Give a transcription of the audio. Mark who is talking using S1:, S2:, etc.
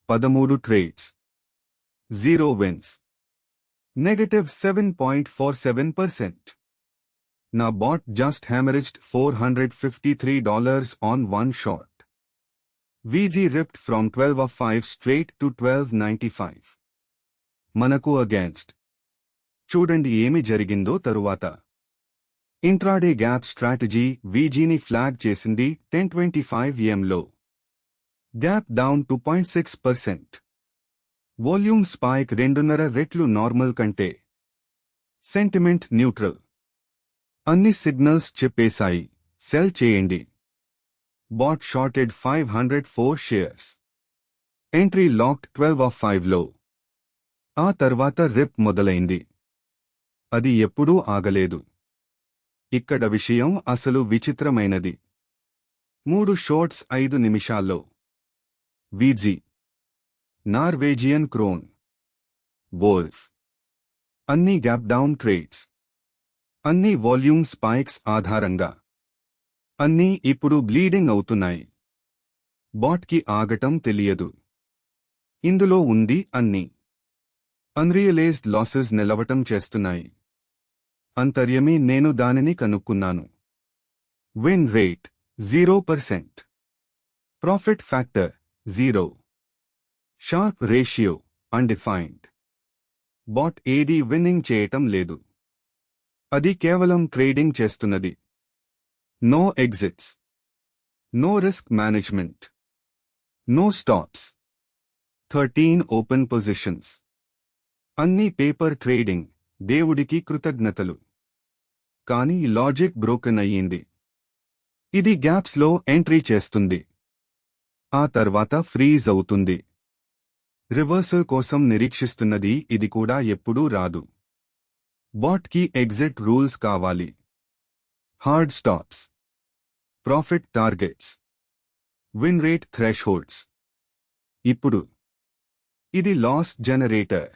S1: 13 trades. 0 wins. Negative 7.47%. Na bot just hemorrhaged $453 on one short. VG ripped from 12 of 5 straight to 12.95. Manaku against. చూడండి ఏమి జరిగిందో తరువాత. Intraday gap strategy వీజీని flag చేసింది 1025 ఎంలో. Gap down 2.6%. Volume spike 2.5 రెట్లు normal కంటే. Sentiment neutral. అన్ని సిగ్నల్స్ చెప్పేశాయి, సెల్ చేయండి. Bot shorted 504 shares. Entry locked 12 of 5లో. ఆ తర్వాత రిప్ మొదలైంది. అది ఎప్పుడూ ఆగలేదు. ఇక్కడ విషయం అసలు విచిత్రమైనది. 3 షార్ట్స్ 5 నిమిషాల్లో. VG, Norwegian crown, wolf. అన్ని గ్యాప్ డౌన్ ట్రేడ్స్. అన్ని వాల్యూమ్ స్పైక్స్ ఆధారంగా. అన్నీ ఇప్పుడు బ్లీడింగ్ అవుతున్నాయి. బాట్కి ఆగటం తెలియదు. ఇందులో ఉంది అన్ని. అన్రియలైజ్డ్ లాసెస్ నిలవటం చేస్తున్నాయి. అంతర్యమి నేను దానిని కనుక్కున్నాను. Win rate 0%. Profit factor 0. Sharpe ratio undefined. Bot ఏదీ విన్నింగ్ చేయటం లేదు. అది కేవలం ట్రేడింగ్ చేస్తున్నది. No exits. No risk management. No stops. 13 open positions. అన్ని పేపర్ ట్రేడింగ్. దేవుడికి కృతజ్ఞతలు. కానీ లాజిక్ బ్రోకెన్ అయ్యింది. ఇది గ్యాప్స్లో ఎంట్రీ చేస్తుంది. ఆ తర్వాత ఫ్రీజ్ అవుతుంది. రివర్సల్ కోసం నిరీక్షిస్తున్నది. ఇది కూడా ఎప్పుడూ రాదు. బాట్కి ఎగ్జిట్ రూల్స్ కావాలి. Hard stops. Profit targets. Win rate thresholds. ఇప్పుడు ఇది లాస్ జనరేటర్.